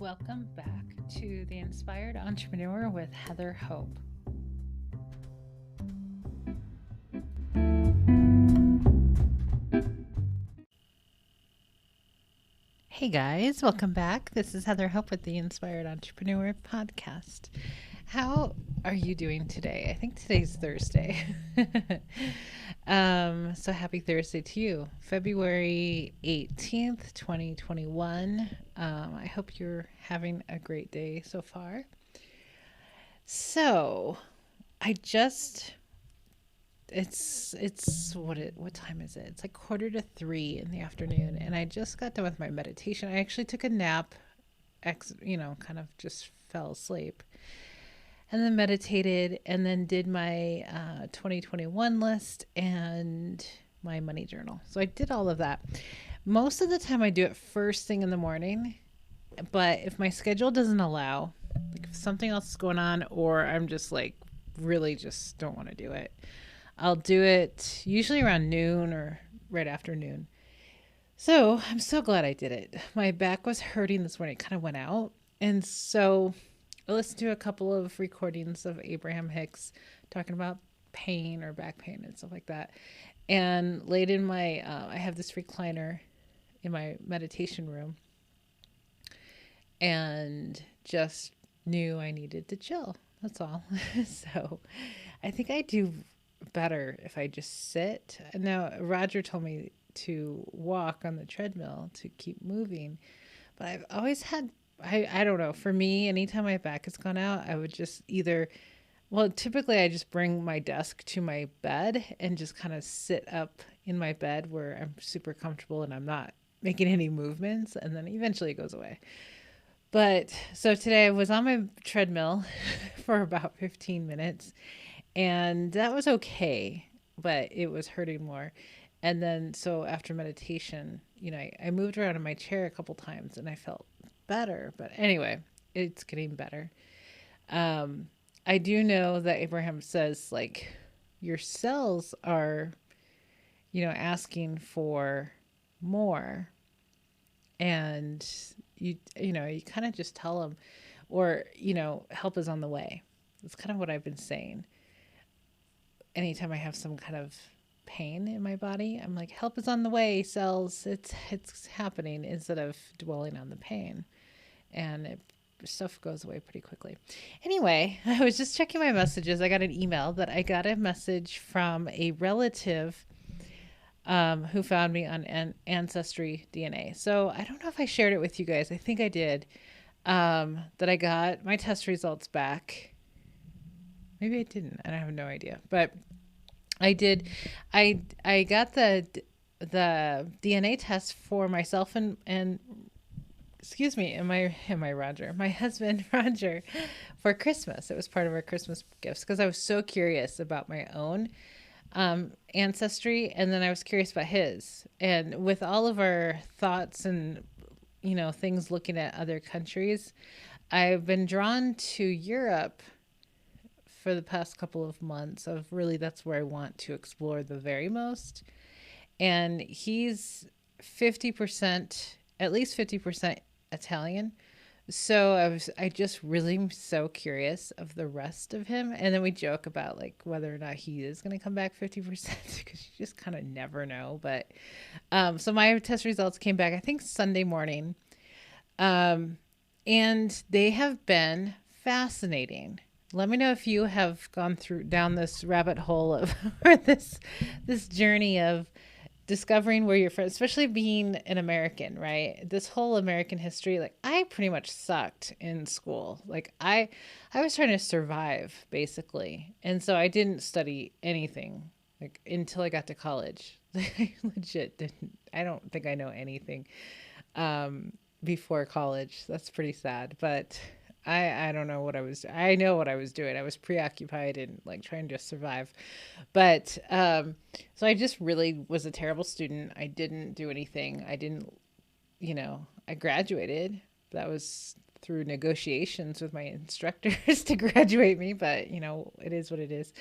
Welcome back to The Inspired Entrepreneur with Heather Hope. Hey guys, welcome back. This is Heather Hope with the Inspired Entrepreneur podcast. How are you doing today? I think today's Thursday. So happy Thursday to you. February 18th, 2021. I hope you're having a great day so far. So what time is it? It's like 2:45 in the afternoon, and I just got done with my meditation. I actually took a nap, kind of just fell asleep, and then meditated, and then did my 2021 list and my money journal. So I did all of that. Most of the time I do it first thing in the morning, but if my schedule doesn't allow, like if something else is going on, or I'm just like really just don't want to do it, I'll do it usually around noon or right after noon. So I'm so glad I did it. My back was hurting this morning. It kind of went out. And so I listened to a couple of recordings of Abraham Hicks talking about pain or back pain and stuff like that. And laid in my, I have this recliner in my meditation room, and just knew I needed to chill. That's all. So I think I do better if I just sit. Now, Roger told me to walk on the treadmill to keep moving, but I've always had, I don't know, for me, anytime my back has gone out, I would just typically I just bring my desk to my bed and just kind of sit up in my bed where I'm super comfortable and I'm not making any movements, and then eventually it goes away. But so today I was on my treadmill for about 15 minutes, and that was okay, but it was hurting more. And then, so after meditation, I moved around in my chair a couple times and I felt better. But anyway, it's getting better. I do know that Abraham says, like, your cells are, asking for more. And you kind of just tell them, or, help is on the way. That's kind of what I've been saying. Anytime I have some kind of pain in my body, I'm like, help is on the way, cells. It's happening, instead of dwelling on the pain. And stuff goes away pretty quickly. Anyway, I was just checking my messages. I got an email that I got a message from a relative who found me on Ancestry DNA. So I don't know if I shared it with you guys. I think I did. That I got my test results back. Maybe I didn't. I have no idea. But I did. I got the DNA test for myself and excuse me, and my Roger, my husband Roger, for Christmas. It was part of our Christmas gifts because I was so curious about my own ancestry, and then I was curious about his. And with all of our thoughts and things looking at other countries, I've been drawn to Europe for the past couple of months. Of really, that's where I want to explore the very most. And he's 50%, at least 50% Italian. So I just really am so curious of the rest of him. And then we joke about like whether or not he is going to come back 50%, because you just kind of never know. But so my test results came back, I think, Sunday morning. And they have been fascinating. Let me know if you have gone down this rabbit hole of or this journey of discovering where you're from, especially being an American, right? This whole American history, like I pretty much sucked in school. Like I was trying to survive basically. And so I didn't study anything like until I got to college. I legit didn't. I don't think I know anything before college. That's pretty sad, but I don't know what I know what I was doing. I was preoccupied and like trying to survive. But, so I just really was a terrible student. I didn't do anything. I didn't, I graduated. That was through negotiations with my instructors to graduate me, but it is what it is.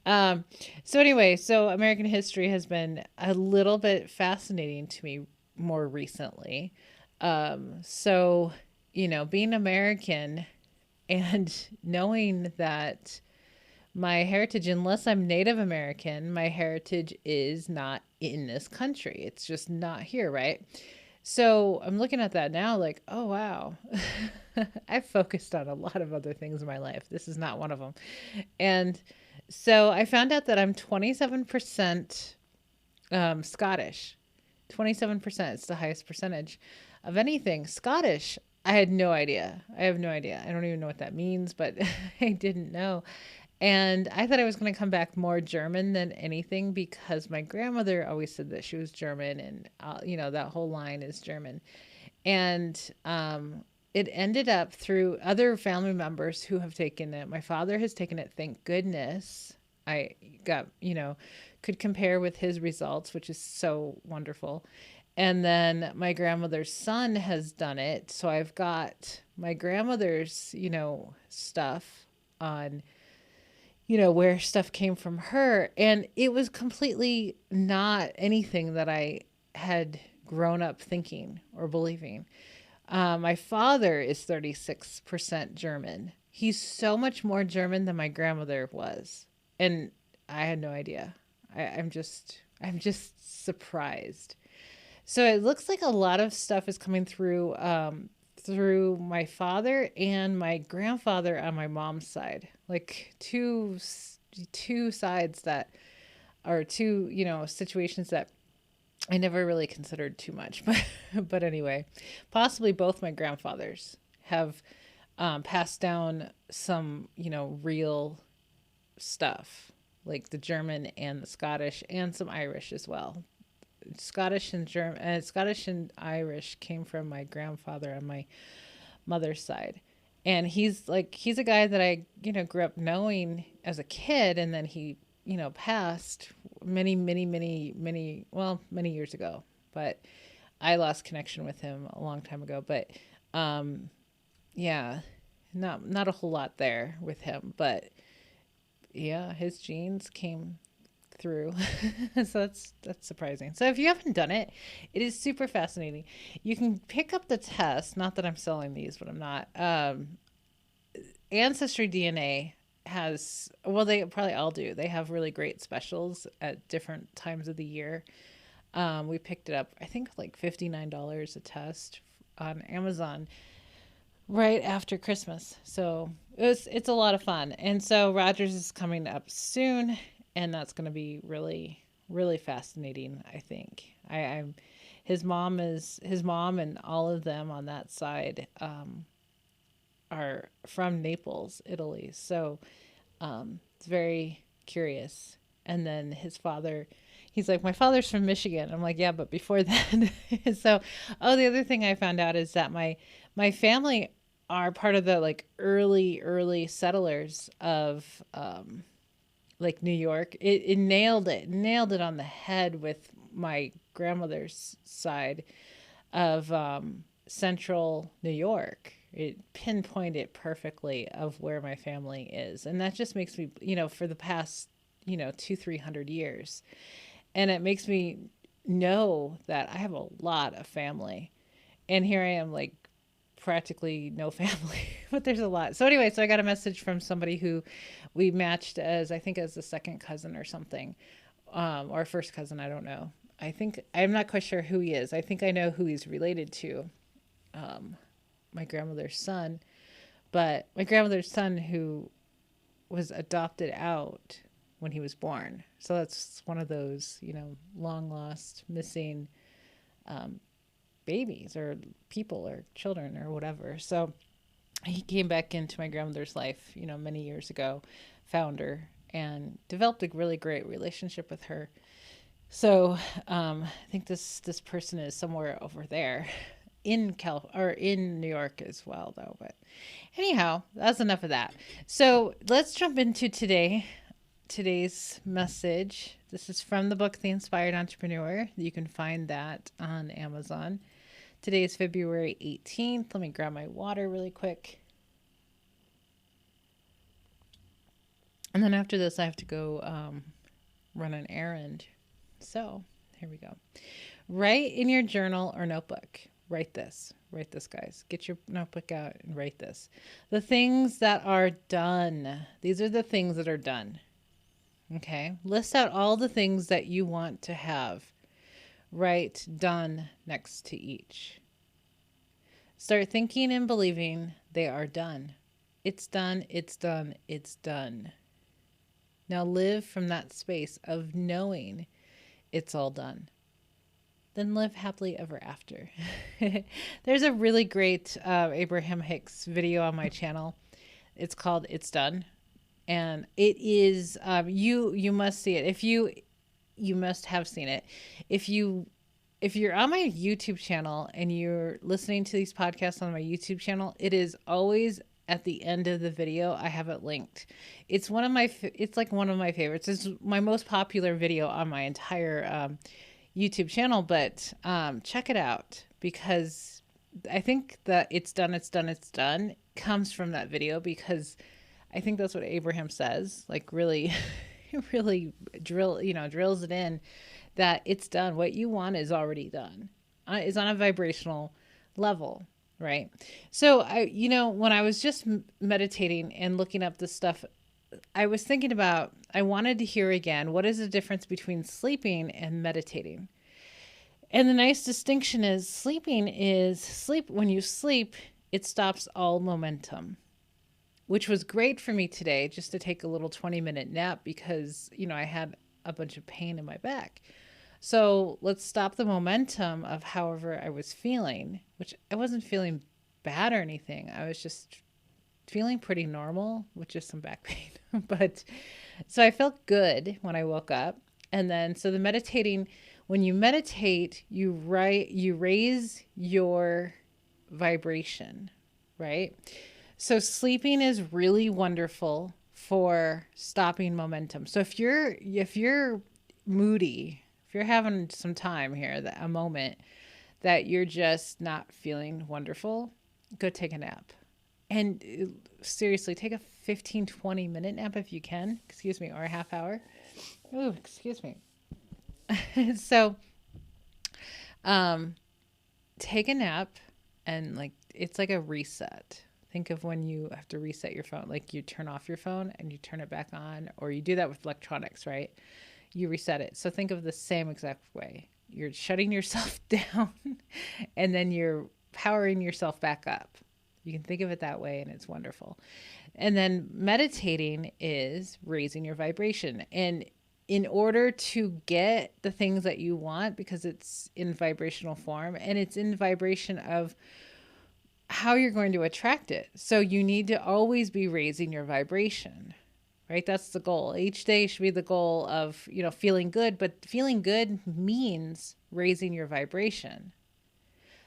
So anyway, so American history has been a little bit fascinating to me more recently. So being American and knowing that my heritage, unless I'm Native American, my heritage is not in this country. It's just not here, right? So I'm looking at that now like, oh, wow. I've focused on a lot of other things in my life. This is not one of them. And so I found out that I'm 27% Scottish. 27%. It's the highest percentage of anything. Scottish. I had no idea. I have no idea. I don't even know what that means, but I didn't know. And I thought I was going to come back more German than anything because my grandmother always said that she was German and, that whole line is German. And it ended up through other family members who have taken it. My father has taken it, thank goodness. I got, could compare with his results, which is so wonderful. And then my grandmother's son has done it. So I've got my grandmother's, stuff on, where stuff came from her. And it was completely not anything that I had grown up thinking or believing. My father is 36% German. He's so much more German than my grandmother was. And I had no idea. I'm just surprised. So it looks like a lot of stuff is coming through my father and my grandfather on my mom's side, like two sides that are two, situations that I never really considered too much, but anyway, possibly both my grandfathers have passed down some, real stuff, like the German and the Scottish and some Irish as well. Scottish and Irish came from my grandfather on my mother's side. And he's a guy that I, grew up knowing as a kid, and then he, passed many years ago. But I lost connection with him a long time ago. But yeah, not a whole lot there with him, but yeah, his genes came through. So that's surprising. So if you haven't done it, it is super fascinating. You can pick up the test, not that I'm selling these, but I'm not. Ancestry DNA has, well, they probably all do. They have really great specials at different times of the year. We picked it up, I think like $59 a test on Amazon right after Christmas. So it's a lot of fun. And so Rogers is coming up soon, and that's going to be really, really fascinating, I think. I'm his mom and all of them on that side are from Naples, Italy. So it's very curious. And then his father, he's like, my father's from Michigan. I'm like, yeah, but before that. So, the other thing I found out is that my family are part of the like early settlers of like New York. It nailed it on the head with my grandmother's side of central New York. It pinpointed perfectly of where my family is. And that just makes me, for the past, 200-300 years. And it makes me know that I have a lot of family. And here I am, like, practically no family, but there's a lot. So anyway, so I got a message from somebody who we matched as, I think, as the second cousin or something, or first cousin. I don't know. I'm not quite sure who he is. I think I know who he's related to, my grandmother's son, but my grandmother's son who was adopted out when he was born. So that's one of those, long lost, missing babies or people or children or whatever. So he came back into my grandmother's life, many years ago, found her and developed a really great relationship with her. So I think this person is somewhere over there in or in New York as well, though. But anyhow, that's enough of that. So let's jump into today's message. This is from the book The Inspired Entrepreneur. You can find that on Amazon. Today is February 18th. Let me grab my water really quick. And then after this, I have to go run an errand. So here we go. Write in your journal or notebook. Write this. Write this, guys. Get your notebook out and write this. The things that are done. These are the things that are done. Okay. List out all the things that you want to have. Write done next to each. Start thinking and believing they are done. It's done. It's done. It's done. Now live from that space of knowing it's all done. Then live happily ever after. There's a really great Abraham Hicks video on my channel. It's called It's Done. And it is, you must see it. If you must have seen it. If you're on my YouTube channel and you're listening to these podcasts on my YouTube channel, it is always at the end of the video. I have it linked. It's like one of my favorites. It's my most popular video on my entire YouTube channel, but check it out, because I think that it's done comes from that video, because I think that's what Abraham says, like really, really drills it in that it's done. What you want is already done. It's on a vibrational level, right? So when I was just meditating and looking up this stuff, I was thinking about, I wanted to hear again, what is the difference between sleeping and meditating? And the nice distinction is when you sleep, it stops all momentum, which was great for me today, just to take a little 20-minute nap, because, I had a bunch of pain in my back. So let's stop the momentum of however I was feeling, which I wasn't feeling bad or anything. I was just feeling pretty normal with just some back pain. But so I felt good when I woke up. And then, so the meditating, when you meditate, you raise your vibration, right? So sleeping is really wonderful for stopping momentum. So if you're moody, if you're having some time here, a moment that you're just not feeling wonderful, go take a nap. And seriously, take a 15, 20-minute nap if you can, or a half hour. Oh, excuse me. So, take a nap, and it's like a reset. Think of when you have to reset your phone, like you turn off your phone and you turn it back on, or you do that with electronics, right? You reset it. So think of the same exact way. You're shutting yourself down and then you're powering yourself back up. You can think of it that way, and it's wonderful. And then meditating is raising your vibration. And in order to get the things that you want, because it's in vibrational form and it's in vibration of how you're going to attract it. So you need to always be raising your vibration, right? That's the goal. Each day should be the goal of, feeling good, but feeling good means raising your vibration.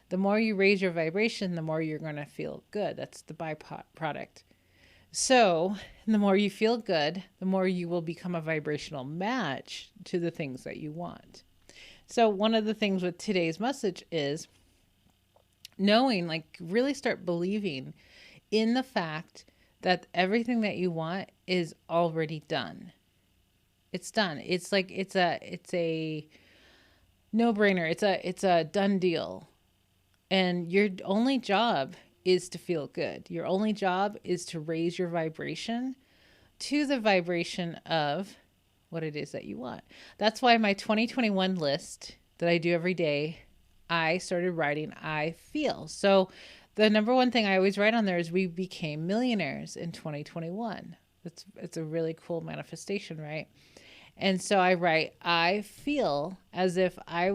The more you raise your vibration, the more you're going to feel good. That's the byproduct. So the more you feel good, the more you will become a vibrational match to the things that you want. So one of the things with today's message is knowing, really start believing in the fact that everything that you want is already done. It's done. It's a no-brainer. It's a done deal. And your only job is to feel good. Your only job is to raise your vibration to the vibration of what it is that you want. That's why my 2021 list that I do every day, I started writing I feel. So the number one thing I always write on there is we became millionaires in 2021. It's a really cool manifestation, right? And so I write, I feel as if I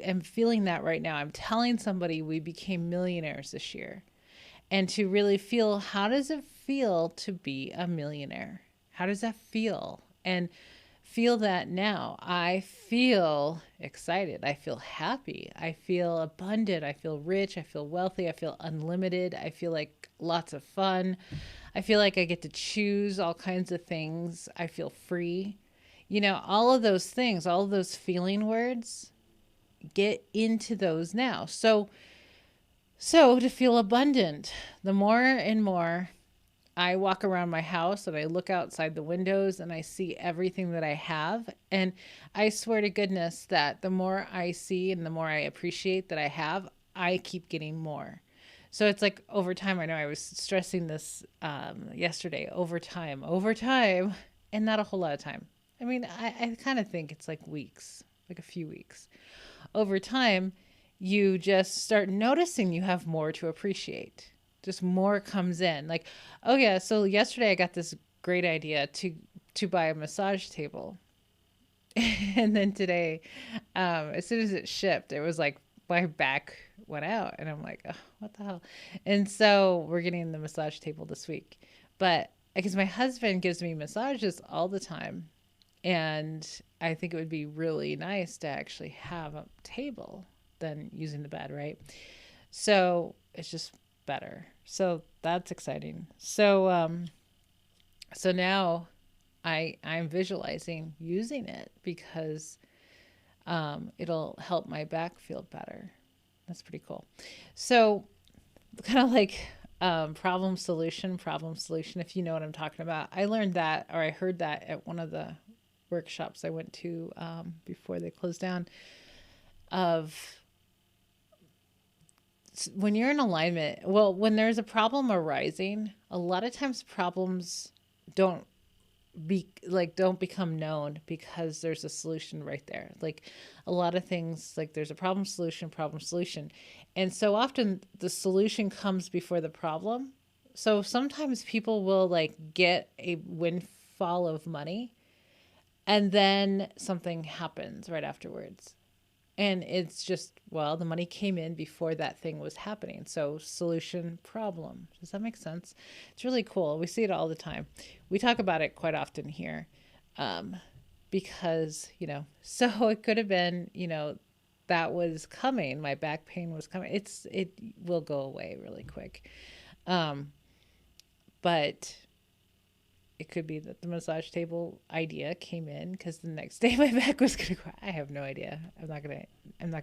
am feeling that right now. I'm telling somebody we became millionaires this year. And to really feel, how does it feel to be a millionaire? How does that feel? And feel that now. I feel excited. I feel happy. I feel abundant. I feel rich. I feel wealthy. I feel unlimited. I feel like lots of fun. I feel like I get to choose all kinds of things. I feel free. All of those things, all of those feeling words, get into those now. So to feel abundant, the more and more I walk around my house and I look outside the windows and I see everything that I have. And I swear to goodness that the more I see and the more I appreciate that I have, I keep getting more. So it's like over time. I know I was stressing this yesterday. Over time, and not a whole lot of time. I mean, I kind of think it's like weeks, like a few weeks. Over time, you just start noticing you have more to appreciate. Just more comes in. Like, oh yeah, so yesterday I got this great idea to buy a massage table. And then today, as soon as it shipped, it was like my back went out, and I'm like, oh, what the hell? And so we're getting the massage table this week, but because my husband gives me massages all the time, and I think it would be really nice to actually have a table than using the bed, right? So it's just better. So that's exciting. So now I'm visualizing using it because it'll help my back feel better. That's pretty cool. So kind of like problem solution, problem solution. If you know what I'm talking about, I learned that, or I heard that at one of the workshops I went to before they closed down. Of when you're in alignment, well, when there's a problem arising, a lot of times problems don't don't become known because there's a solution right there. Like a lot of things, like there's a problem solution, and so often the solution comes before the problem. So sometimes people will like get a windfall of money, and then something happens right afterwards. And it's just, well, the money came in before that thing was happening. So, solution, problem. Does that make sense? It's really cool. We see it all the time. We talk about it quite often here because, so it could have been, that was coming. My back pain was coming. It will go away really quick. But it could be that the massage table idea came in because the next day my back was gonna cry. I have no idea. I'm not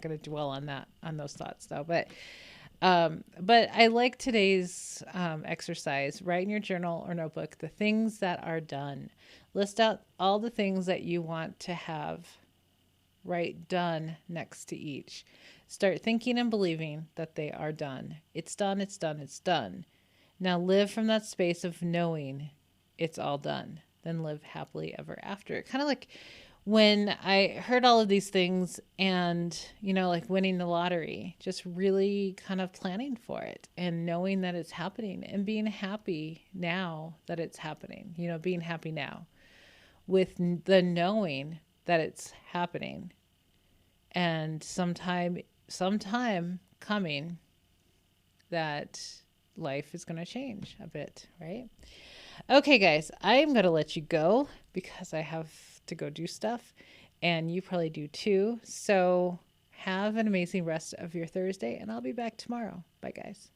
gonna dwell on those thoughts though. But I like today's exercise. Write in your journal or notebook the things that are done. List out all the things that you want to have. Write done next to each. Start thinking and believing that they are done. It's done. It's done. It's done. Now live from that space of knowing it's all done, then live happily ever after. Kind of like when I heard all of these things and, like winning the lottery, just really kind of planning for it and knowing that it's happening and being happy now that it's happening, being happy now with the knowing that it's happening and sometime coming that life is going to change a bit, right? Okay, guys, I'm going to let you go because I have to go do stuff, and you probably do too. So have an amazing rest of your Thursday, and I'll be back tomorrow. Bye, guys.